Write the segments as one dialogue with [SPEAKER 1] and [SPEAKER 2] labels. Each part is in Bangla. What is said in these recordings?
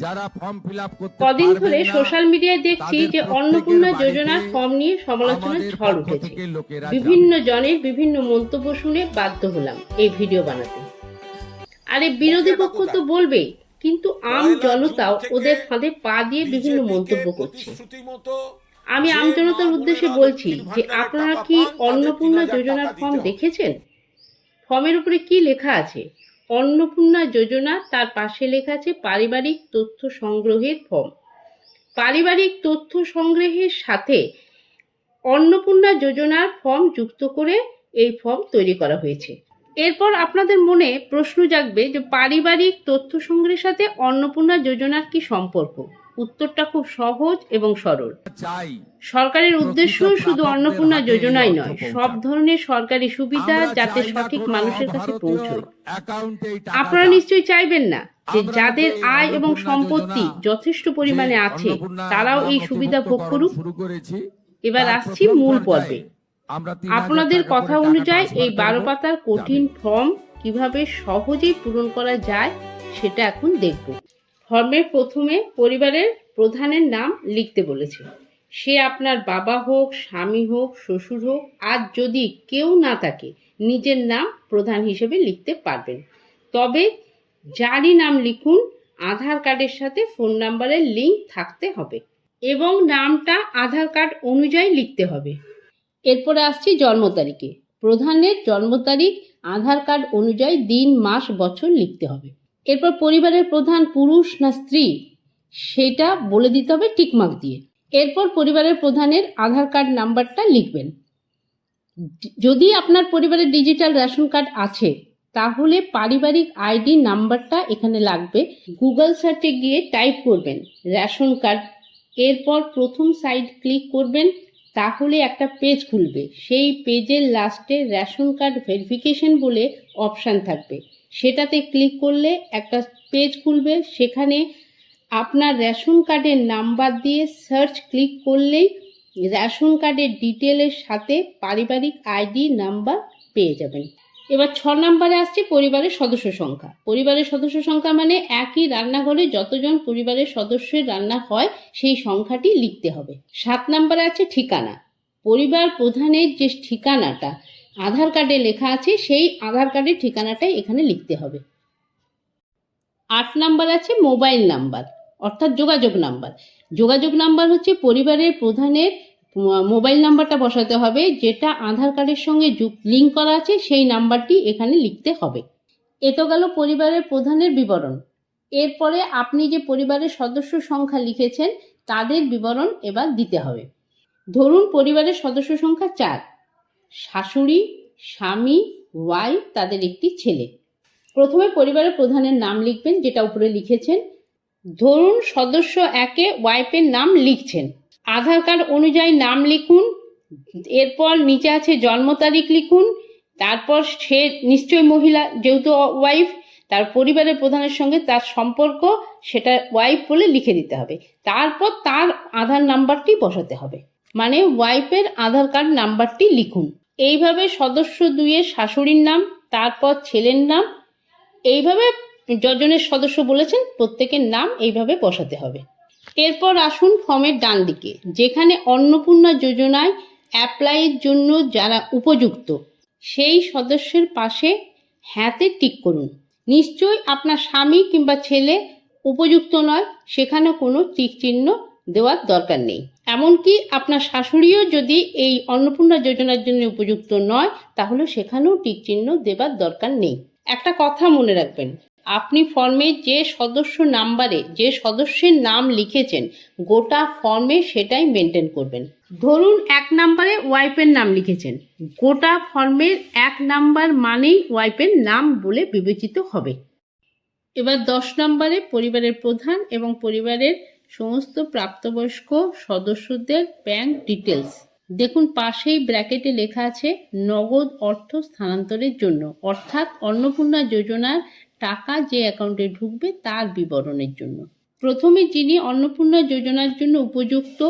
[SPEAKER 1] যারা ফর্ম ফিল আপ করতে
[SPEAKER 2] কদিন ধরে
[SPEAKER 1] পারবেন না,
[SPEAKER 2] সোশ্যাল মিডিয়ায় দেখছি
[SPEAKER 1] তাদের
[SPEAKER 2] যে
[SPEAKER 1] প্রত্যেকের
[SPEAKER 2] অন্নপূর্ণা
[SPEAKER 1] বাড়িতে
[SPEAKER 2] যোজনার ফর্ম নিয়ে সমালোচনার
[SPEAKER 1] আমাদের
[SPEAKER 2] ঝড়
[SPEAKER 1] পক্ষ
[SPEAKER 2] উঠেছে।
[SPEAKER 1] থেকে লোকেরা
[SPEAKER 2] বিভিন্ন
[SPEAKER 1] যাবে।
[SPEAKER 2] জনের বিভিন্ন মন্তব্য শুনে বাধ্য হলাম এই ভিডিও বানাতে। আরে বিরোধী পক্ষ তো বলবেই, কিন্তু আম জনতাও ওদের ফাঁদে পা দিয়ে বিভিন্ন মন্তব্য করছে। আমি আম জনতার উদ্দেশ্যে বলছি যে আপনারা কি অন্নপূর্ণা যোজনার ফর্ম দেখেছেন? ফর্মের উপরে কি লেখা আছে? অন্নপূর্ণা যোজনা, তার পাশে লেখা আছে পারিবারিক তথ্য সংগ্রহের ফর্ম। পারিবারিক তথ্য সংগ্রহের সাথে অন্নপূর্ণা যোজনার ফর্ম যুক্ত করে এই ফর্ম তৈরি করা হয়েছে। এরপর আপনাদের মনে প্রশ্ন জাগবে যে পারিবারিক তথ্য সংগ্রহের সাথে অন্নপূর্ণা যোজনার কি সম্পর্ক? উত্তরটা খুব সহজ এবং সরল। সরকারের উদ্দেশ্য শুধু অন্নপূর্ণা যোজনাই নয়, সব ধরনের সরকারি সুবিধা যাতে সঠিক মানুষের কাছে পৌঁছয়। আপনারা নিশ্চয়ই চাইবেন না যে যাদের আয় এবং সম্পত্তি যথেষ্ট পরিমাণে আছে তারাও এই সুবিধা ভোগ করুক। এবার আসছি মূল পর্বে। আপনাদের কথা অনুযায়ী এই 12 পাতার কঠিন ফর্ম কিভাবে সহজেই পূরণ করা যায় সেটা এখন দেখব। ফর্মের প্রথমে পরিবারের প্রধানের নাম লিখতে বলেছে। সে আপনার বাবা হোক, স্বামী হোক, শ্বশুর হোক, আর যদি কেউ না থাকে নিজের নাম প্রধান হিসেবে লিখতে পারবেন। তবে যারই নাম লিখুন আধার কার্ডের সাথে ফোন নাম্বারের লিঙ্ক থাকতে হবে এবং নামটা আধার কার্ড অনুযায়ী লিখতে হবে। এরপরে আসছি জন্ম তারিখে। প্রধানের জন্ম তারিখ আধার কার্ড অনুযায়ী দিন, মাস, বছর লিখতে হবে। এরপর পরিবারের প্রধান পুরুষ না স্ত্রী সেটা বলে দিতে হবে টিকমার্ক দিয়ে। এরপর পরিবারের প্রধানের আধার কার্ড নাম্বারটা লিখবেন। যদি আপনার পরিবারের ডিজিটাল রেশন কার্ড আছে তাহলে পারিবারিক আইডি নাম্বারটা এখানে লাগবে। গুগল সার্চে গিয়ে টাইপ করবেন রেশন কার্ড, এরপর প্রথম সাইড ক্লিক করবেন, তাহলে একটা পেজ খুলবে। সেই পেজের লাস্টে রেশন কার্ড ভেরিফিকেশন বলে অপশান থাকবে, সেটাতে ক্লিক করলে একটা পেজ খুলবে। সেখানে আপনার রেশন কার্ডের নাম্বার দিয়ে সার্চ ক্লিক করলেই রেশন কার্ডের ডিটেলের সাথে পারিবারিক আইডি নাম্বার পেয়ে যাবেন। এবার 6 নম্বরে আসছে পরিবারের সদস্য সংখ্যা। পরিবারের সদস্য সংখ্যা মানে একই রান্নাঘরে যতজন পরিবারের সদস্যের রান্না হয় সেই সংখ্যাটি লিখতে হবে। 7 নম্বরে আছে ঠিকানা। পরিবার প্রধানের যে ঠিকানাটা আধার কার্ডে লেখা আছে সেই আধার কার্ডের ঠিকানাটাই এখানে লিখতে হবে। 8 নাম্বার আছে মোবাইল নাম্বার, অর্থাৎ যোগাযোগ নাম্বার। যোগাযোগ নাম্বার হচ্ছে পরিবারের প্রধানের মোবাইল নাম্বারটা বসাতে হবে, যেটা আধার কার্ডের সঙ্গে লিঙ্ক করা আছে সেই নাম্বারটি এখানে লিখতে হবে। এ তো গেল পরিবারের প্রধানের বিবরণ। এরপরে আপনি যে পরিবারের সদস্য সংখ্যা লিখেছেন তাদের বিবরণ এবার দিতে হবে। ধরুন পরিবারের সদস্য সংখ্যা 4, শাশুড়ি, স্বামী, ওয়াইফ, তাদের একটি ছেলে। প্রথমে পরিবারের প্রধানের নাম লিখবেন যেটা উপরে লিখেছেন। ধরুন সদস্য 1-এ ওয়াইফের নাম লিখছেন, আধার কার্ড অনুযায়ী নাম লিখুন। এরপর নিচে আছে জন্ম তারিখ লিখুন। তারপর সে নিশ্চয়ই মহিলা, যেহেতু ওয়াইফ, তার পরিবারের প্রধানের সঙ্গে তার সম্পর্ক সেটা ওয়াইফ বলে লিখে দিতে হবে। তারপর তার আধার নাম্বারটি বসাতে হবে, মানে ওয়াইফের আধার কার্ড নাম্বারটি লিখুন। এইভাবে সদস্য 2-এর শাশুড়ির নাম, তারপর ছেলের নাম, এইভাবে যজনের সদস্য বলেছেন প্রত্যেকের নাম এইভাবে বসাতে হবে। এরপর আসুন ফর্মের ডান দিকে, যেখানে অন্নপূর্ণা যোজনায় অ্যাপ্লাইয়ের জন্য যারা উপযুক্ত সেই সদস্যের পাশে হ্যাঁতে টিক করুন। নিশ্চয়ই আপনার স্বামী কিংবা ছেলে উপযুক্ত নয়, সেখানে কোনো টিক চিহ্ন দেওয়ার দরকার নেই। এমনকি আপনার শাশুড়িও যদি এই অন্নপূর্ণা যোজনার জন্য উপযুক্ত নয় তাহলে সেখানেও টিক চিহ্ন দেবার দরকার নেই। একটা কথা মনে রাখবেন, আপনি ফর্মে যে সদস্য নাম্বারে যে সদস্যের নাম লিখেছেন গোটা ফর্মে সেটাই মেনটেন করবেন। ধরুন 1 নাম্বারে ওয়াইফের নাম লিখেছেন, গোটা ফর্মের 1 নাম্বার মানেই ওয়াইফের নাম বলে বিবেচিত হবে। এবার 10 নম্বরে পরিবারের প্রধান এবং পরিবারের সমস্ত প্রাপ্তবয়স্ক সদস্যদের ব্যাংক ডিটেলস। দেখুন পাশেই ব্র্যাকেটে লেখা আছে নগদ অর্থ স্থানান্তরের জন্য, অর্থাৎ অন্নপূর্ণা যোজনার টাকা যে অ্যাকাউন্টে ঢুকবে তার বিবরণের জন্য। প্রথমে যিনি অন্নপূর্ণা যোজনার জন্য উপযুক্ত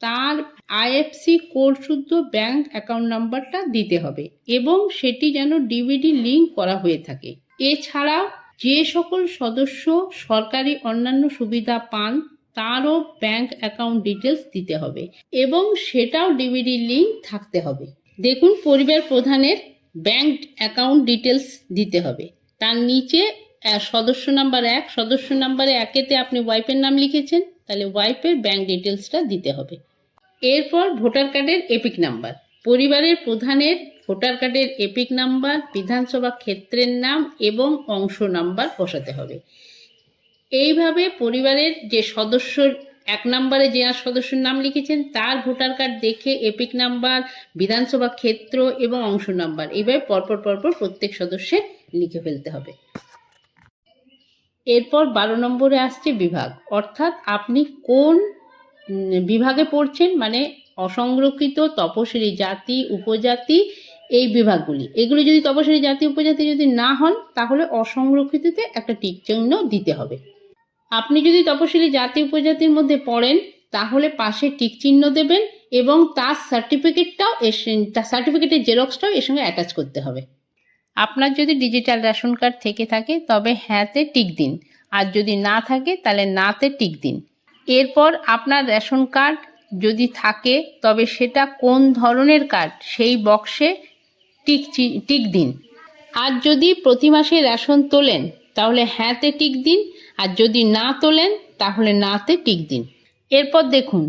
[SPEAKER 2] তার আইএফসি কোড শুদ্ধ ব্যাংক অ্যাকাউন্ট নাম্বারটা দিতে হবে এবং সেটি যেন ডিভিডি লিঙ্ক করা হয়ে থাকে। এছাড়াও যে সকল সদস্য সরকারি অন্যান্য সুবিধা পান তারও ব্যাংক অ্যাকাউন্ট ডিটেলস দিতে হবে এবং সেটাও ডিবিডি লিঙ্ক থাকতে হবে। দেখুন, পরিবার প্রধানের ব্যাংক অ্যাকাউন্ট ডিটেলস দিতে হবে। তার নিচে সদস্য নাম্বার 1, সদস্য নাম্বারে 1-এতে আপনি ওয়াইফের নাম লিখেছেন, তাহলে ওয়াইফের ব্যাংক ডিটেলসটা দিতে হবে। এরপর ভোটার কার্ডের এপিক নাম্বার, পরিবারের প্রধানের ভোটার কার্ডের এপিক নাম্বার, বিধানসভা ক্ষেত্রের নাম এবং অংশ নাম্বার বসাতে হবে। এইভাবে পরিবারের যে সদস্যর 1 নম্বরে যে সদস্যের নাম লিখেছেন তার ভোটার কার্ড দেখে এপিক নাম্বার, বিধানসভা ক্ষেত্র এবং অংশ নাম্বার এইভাবে পরপর প্রত্যেক সদস্যের লিখে ফেলতে হবে। এরপর 12 নম্বরে আসছে বিভাগ, অর্থাৎ আপনি কোন বিভাগে পড়ছেন, মানে অসংরক্ষিত, তপশিলি জাতি, উপজাতি, এই বিভাগগুলি। এগুলি যদি তপশিলি জাতি উপজাতি যদি না হন তাহলে অসংরক্ষিততে একটা টিক চিহ্ন দিতে হবে। আপনি যদি তপশিলি জাতি উপজাতির মধ্যে পড়েন তাহলে পাশে টিক চিহ্ন দেবেন এবং তার সার্টিফিকেটের জেরক্সটাও এর সঙ্গে অ্যাটাচ করতে হবে। আপনার যদি ডিজিটাল রেশন কার্ড থেকে থাকে তবে হ্যাঁতে টিক দিন, আর যদি না থাকে তাহলে নাতে টিক দিন। এরপর আপনার রেশন কার্ড যদি থাকে তবে সেটা কোন ধরনের কার্ড সেই বক্সে টিক দিন। আর যদি প্রতি মাসে রেশন তোলেন তাহলে হ্যাঁতে টিক দিন, আর যদি না তোলেন তাহলে নাতে টিক দিন। এরপর দেখুন,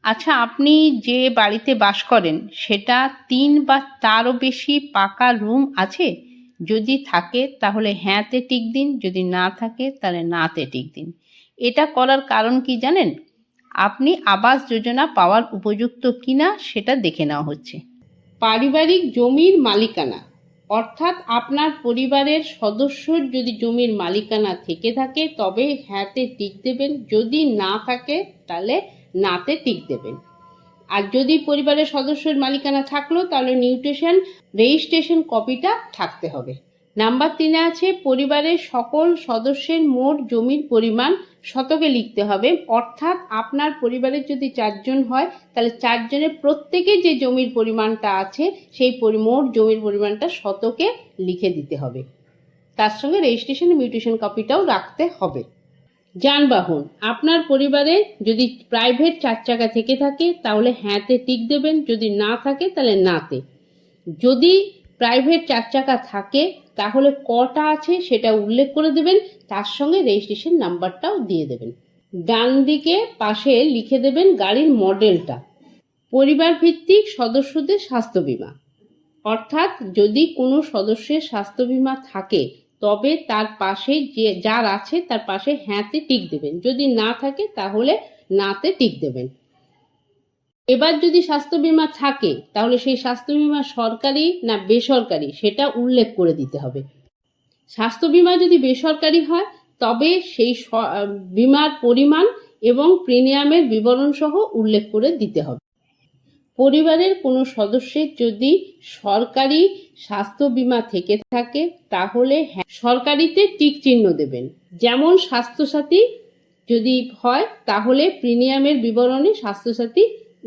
[SPEAKER 2] আচ্ছা, আপনি যে বাড়িতে বাস করেন সেটা 3 বা তারও বেশি পাকা রুম আছে? যদি থাকে তাহলে হ্যাঁতে টিক দিন, যদি না থাকে তাহলে নাতে টিক দিন। এটা করার কারণ কি জানেন? আপনি আবাস যোজনা পাওয়ার উপযুক্ত কিনা সেটা দেখে নেওয়া হচ্ছে। পারিবারিক জমির মালিকানা, অর্থাৎ আপনার পরিবারের সদস্যর যদি জমির মালিকানা থেকে থাকে তবে হ্যাঁতে টিক দেবেন, যদি না থাকে তাহলে নাতে টিক দেবেন। আর যদি পরিবারের সদস্যের মালিকানা থাকলো তাহলে মিউটেশন রেজিস্ট্রেশন কপিটা থাকতে হবে। নাম্বার 3-এ আছে পরিবারের সকল সদস্যের মোট জমির পরিমাণ শতকে লিখতে হবে, অর্থাৎ আপনার পরিবারের যদি 4 জন হয় তাহলে 4 জনের প্রত্যেকে যে জমির পরিমাণটা আছে সেই মোট জমির পরিমাণটা শতকে লিখে দিতে হবে। তার সঙ্গে রেজিস্ট্রেশন মিউটেশন কপিটাও রাখতে হবে। যানবাহন, আপনার পরিবারে যদি প্রাইভেট 4 চাকা থেকে থাকে তাহলে হ্যাঁতে টিক দেবেন, যদি না থাকে তাহলে নাতে। যদি প্রাইভেট 4 চাকা থাকে তাহলে কটা আছে সেটা উল্লেখ করে দেবেন, তার সঙ্গে রেজিস্ট্রেশন নাম্বারটাও দিয়ে দেবেন। ডান দিকে পাশে লিখে দেবেন গাড়ির মডেলটা। পরিবার ভিত্তিক সদস্যদের স্বাস্থ্য বীমা, অর্থাৎ যদি কোনো সদস্যের স্বাস্থ্য বীমা থাকে তবে তার পাশে যার আছে তার পাশে হ্যাঁতে টিক দেবেন, যদি না থাকে তাহলে নাতে টিক দেবেন। এবার যদি স্বাস্থ্য বীমা থাকে তাহলে সেই স্বাস্থ্য বীমা সরকারি না বেসরকারি সেটা উল্লেখ করে দিতে হবে। স্বাস্থ্য বীমা যদি বেসরকারি হয় তবে সেই বীমার পরিমাণ এবং প্রিমিয়ামের বিবরণ সহ উল্লেখ করে দিতে হবে। পরিবারের কোনো সদস্যের যদি সরকারি স্বাস্থ্য বীমা থেকে থাকে তাহলে সরকারিতে টিক চিহ্ন দেবেন, যেমন স্বাস্থ্যসাথী যদি হয় তাহলে প্রিমিয়ামের বিবরণে স্বাস্থ্যসাথী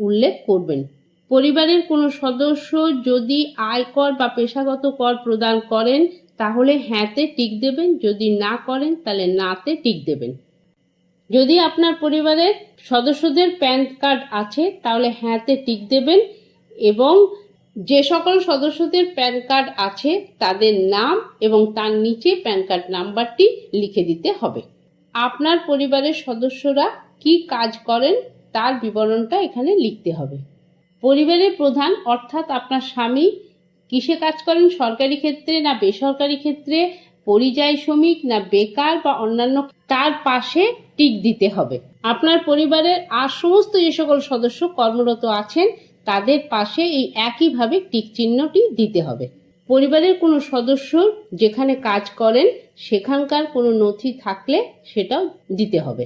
[SPEAKER 2] উল্লেখ করবেন। পরিবারের কোনো সদস্য যদি আয়কর বা পেশাগত কর প্রদান করেন তাহলে হ্যাঁতে টিক দেবেন, যদি না করেন তাহলে নাতে টিক দেবেন। যদি আপনার পরিবারের সদস্যদের প্যান কার্ড আছে তাহলে হ্যাঁতে টিক দেবেন এবং যে সকল সদস্যদের প্যান কার্ড আছে তাদের নাম এবং তার নিচে প্যান কার্ড নাম্বারটি লিখে দিতে হবে। আপনার পরিবারের সদস্যরা কি কাজ করেন তার বিবরণটা এখানে লিখতে হবে। পরিবারের প্রধান অর্থাৎ আপনার স্বামী কিসে কাজ করেন, সরকারি ক্ষেত্রে না বেসরকারি ক্ষেত্রে, পরিযায়ী শ্রমিক না বেকার বা অন্যান্য, তার পাশে টিক দিতে হবে। আপনার পরিবারের আর সমস্ত যে সকল সদস্য কর্মরত আছেন তাদের পাশে এই একইভাবে টিক চিহ্নটি দিতে হবে। পরিবারের কোনো সদস্য যেখানে কাজ করেন সেখানকার কোনো নথি থাকলে সেটাও দিতে হবে।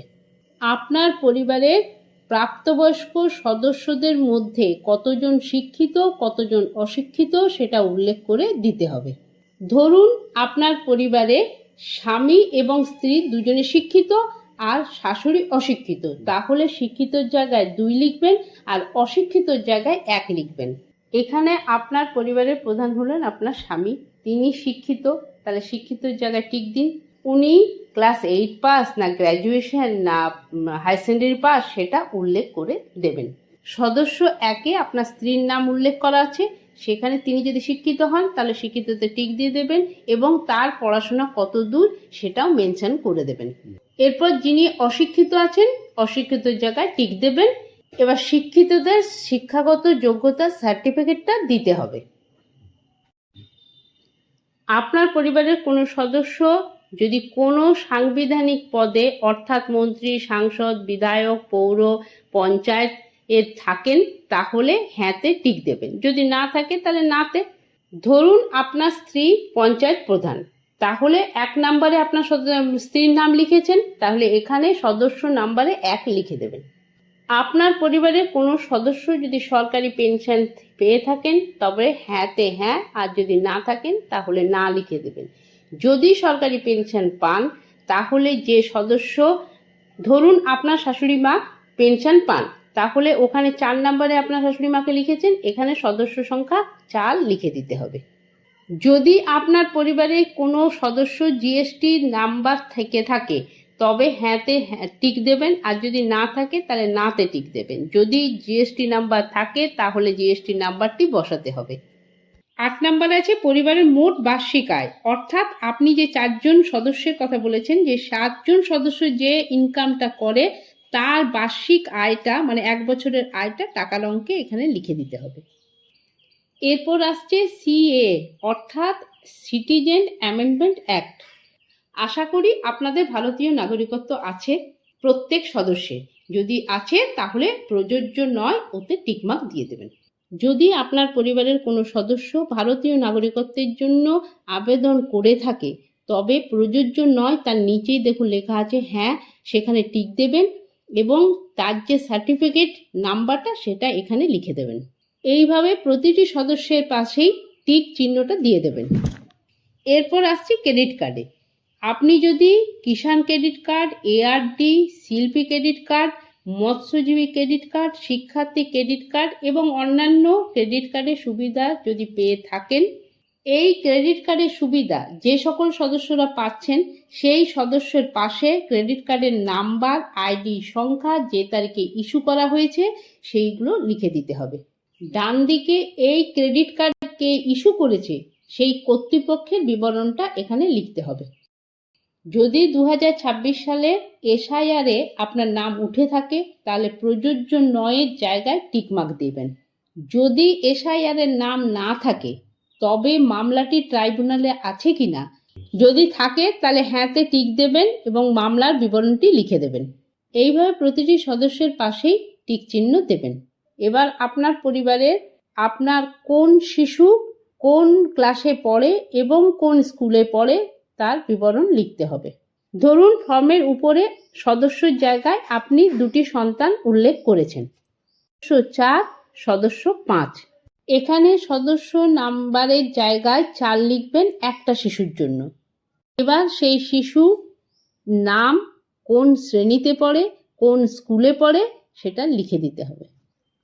[SPEAKER 2] আপনার পরিবারের প্রাপ্তবয়স্ক সদস্যদের মধ্যে কতজন শিক্ষিত কতজন অশিক্ষিত সেটা উল্লেখ করে দিতে হবে। ধরুন আপনার পরিবারে স্বামী এবং স্ত্রী দুজনে শিক্ষিত আর শাশুড়ি অশিক্ষিত, তাহলে শিক্ষিতর জায়গায় 2 লিখবেন আর অশিক্ষিতর জায়গায় 1 লিখবেন। এখানে আপনার পরিবারের প্রধান হলেন আপনার স্বামী, তিনি শিক্ষিত, তাহলে শিক্ষিতর জায়গায় টিক দিন। উনি ক্লাস 8 পাস না গ্র্যাজুয়েশন না হায়ার সেকেন্ডারি পাস সেটা উল্লেখ করে দেবেন। সদস্য 1-এ আপনার স্ত্রীর নাম উল্লেখ করা আছে, সেখানে তিনি যদি শিক্ষিত হন তাহলে শিক্ষিততে টিক দিয়ে দেবেন এবং তার পড়াশোনা কত দূর সেটাও মেনশন করে দেবেন। এরপর যিনি অশিক্ষিত আছেন অশিক্ষিতর জায়গায় টিক দেবেন। এবার শিক্ষিতদের শিক্ষাগত যোগ্যতার সার্টিফিকেটটা দিতে হবে। আপনার পরিবারের কোনো সদস্য যদি কোনো সাংবিধানিক পদে অর্থাৎ মন্ত্রী, সাংসদ, বিধায়ক, পৌর, পঞ্চায়েত এর থাকেন তাহলে হ্যাঁতে টিক দেবেন, যদি না থাকে তাহলে নাতে। ধরুন আপনার স্ত্রী পঞ্চায়েত প্রধান, তাহলে 1 নম্বরে আপনার স্ত্রীর নাম লিখেছেন, তাহলে এখানে সদস্য নাম্বারে 1 লিখে দেবেন। আপনার পরিবারের কোনো সদস্য যদি সরকারি পেনশন পেয়ে থাকেন তবে হ্যাঁতে হ্যাঁ, আর যদি না থাকেন তাহলে না লিখে দেবেন। যদি সরকারি পেনশন পান তাহলে যে সদস্য, ধরুন আপনার শাশুড়ি মা পেনশন পান, তাহলে ওখানে 4 নম্বরে আপনার শাশুড়ি মাকে লিখেছেন, এখানে সদস্য সংখ্যা 4 লিখে দিতে হবে। যদি আপনার পরিবারের কোনো সদস্য জিএসটি নাম্বার থেকে থাকে তবে হ্যাঁতে টিক দেবেন, আর যদি না থাকে তাহলে নাতে টিক দেবেন। যদি জিএসটি নাম্বার থাকে তাহলে জিএসটি নাম্বারটি বসাতে হবে। 8 নম্বরে আছে পরিবারের মোট বার্ষিক আয়, অর্থাৎ আপনি যে 4 জন সদস্যের কথা বলেছেন, যে 7 জন সদস্য যে ইনকামটা করে তার বার্ষিক আয়টা মানে 1 বছরের আয়টা টাকার অঙ্কে এখানে লিখে দিতে হবে। এরপর আসছে সিএ অর্থাৎ সিটিজেন অ্যামেন্ডমেন্ট অ্যাক্ট। আশা করি আপনাদের ভারতীয় নাগরিকত্ব আছে প্রত্যেক সদস্যের, যদি আছে তাহলে প্রযোজ্য নয় ওতে টিকমার্ক দিয়ে দেবেন। যদি আপনার পরিবারের কোনো সদস্য ভারতীয় নাগরিকত্বের জন্য আবেদন করে থাকে তবে প্রযোজ্য নয়, তার নিচেই দেখুন লেখা আছে হ্যাঁ, সেখানে টিক দেবেন এবং তার যে সার্টিফিকেট নাম্বারটা সেটা এখানে লিখে দেবেন। এইভাবে প্রতিটি সদস্যের পাশেই টিক চিহ্নটা দিয়ে দেবেন। এরপর আসছি ক্রেডিট কার্ডে। আপনি যদি কিষাণ ক্রেডিট কার্ড, এআরডি, শিল্পী ক্রেডিট কার্ড, মৎস্যজীবী ক্রেডিট কার্ড, শিক্ষার্থী ক্রেডিট কার্ড এবং অন্যান্য ক্রেডিট কার্ডের সুবিধা যদি পেয়ে থাকেন, এই ক্রেডিট কার্ডের সুবিধা যে সকল সদস্যরা পাচ্ছেন সেই সদস্যের পাশে ক্রেডিট কার্ডের নাম্বার, আইডি সংখ্যা, যে তারিখে ইস্যু করা হয়েছে সেইগুলো লিখে দিতে হবে। ডান দিকে এই ক্রেডিট কার্ড কে ইস্যু করেছে সেই কর্তৃপক্ষের বিবরণটা এখানে লিখতে হবে। যদি 2026 সালে এসআইআরে আপনার নাম উঠে থাকে তাহলে প্রযোজ্য নয়ের জায়গায় টিকমার্ক দেবেন। যদি এসআইআরের নাম না থাকে তবে মামলাটি ট্রাইব্যুনালে আছে কিনা, যদি থাকে তাহলে হ্যাঁতে টিক দেবেন এবং মামলার বিবরণটি লিখে দেবেন। এইভাবে প্রতিটি সদস্যের পাশেই টিক চিহ্ন দেবেন। এবার আপনার পরিবারের আপনার কোন শিশু কোন ক্লাসে পড়ে এবং কোন স্কুলে পড়ে তার বিবরণ লিখতে হবে। ধরুন ফর্মের উপরে সদস্যর জায়গায় আপনি 2টি সন্তান উল্লেখ করেছেন, সদস্য 4, সদস্য 5। এখানে সদস্য নাম্বারের জায়গায় 4 লিখবেন একটা শিশুর জন্য। এবার সেই শিশু নাম, কোন শ্রেণীতে পড়ে, কোন স্কুলে পড়ে সেটা লিখে দিতে হবে।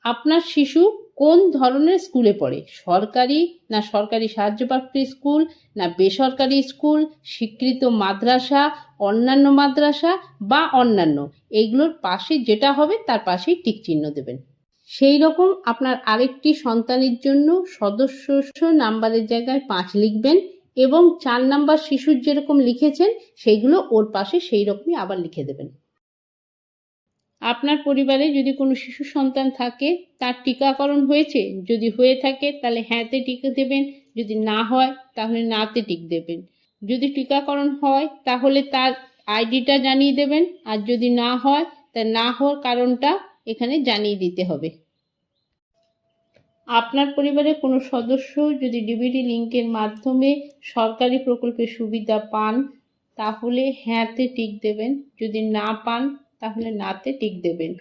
[SPEAKER 2] আপনার শিশু কোন ধরনের স্কুলে পড়ে, সরকারি না সরকারি সাহায্যপ্রাপ্ত স্কুল না বেসরকারি স্কুল, স্বীকৃত মাদ্রাসা, অন্যান্য মাদ্রাসা বা অন্যান্য, এইগুলোর পাশে যেটা হবে তার পাশেই টিক চিহ্ন দেবেন। সেই রকম আপনার আরেকটি সন্তানের জন্য সদস্য নাম্বারের জায়গায় 5 লিখবেন এবং 4 নাম্বার শিশুর যেরকম লিখেছেন সেইগুলো ওর পাশে সেই রকমই আবার লিখে দেবেন। আপনার পরিবারে যদি কোনো শিশু সন্তান থাকে তার টিকাকরণ হয়েছে, যদি হয়ে থাকে তাহলে হ্যাঁতে টিক দেবেন, যদি না হয় তাহলে নাতে টিক দেবেন। যদি টিকাকরণ হয় তাহলে তার আইডিটা জানিয়ে দেবেন, আর যদি না হয় তা না হওয়ার কারণটা এখানে জানিয়ে দিতে হবে। আপনার পরিবারের কোনো সদস্য যদি ডিবিটি লিঙ্কের মাধ্যমে সরকারি প্রকল্পের সুবিধা পান তাহলে হ্যাঁতে টিক দেবেন, যদি না পান তাহলে নাতে টিক দেবেন।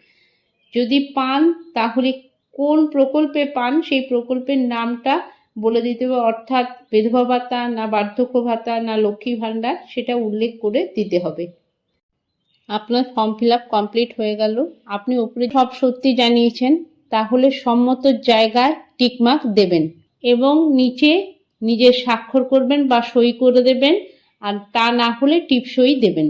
[SPEAKER 2] যদি পান তাহলে কোন প্রকল্পে পান সেই প্রকল্পের নামটা বলে দিতে হবে, অর্থাৎ বিধবা ভাতা না বার্ধক্য ভাতা না লক্ষ্মী ভাণ্ডার সেটা উল্লেখ করে দিতে হবে। আপনার ফর্ম ফিল আপ কমপ্লিট হয়ে গেল। আপনি উপরে সব সত্যি জানিয়েছেন, তাহলে সম্মত জায়গায় টিকমার্ক দেবেন এবং নিচে নিজের স্বাক্ষর করবেন বা সই করে দেবেন। আর তা না হলে টিপসই দেবেন।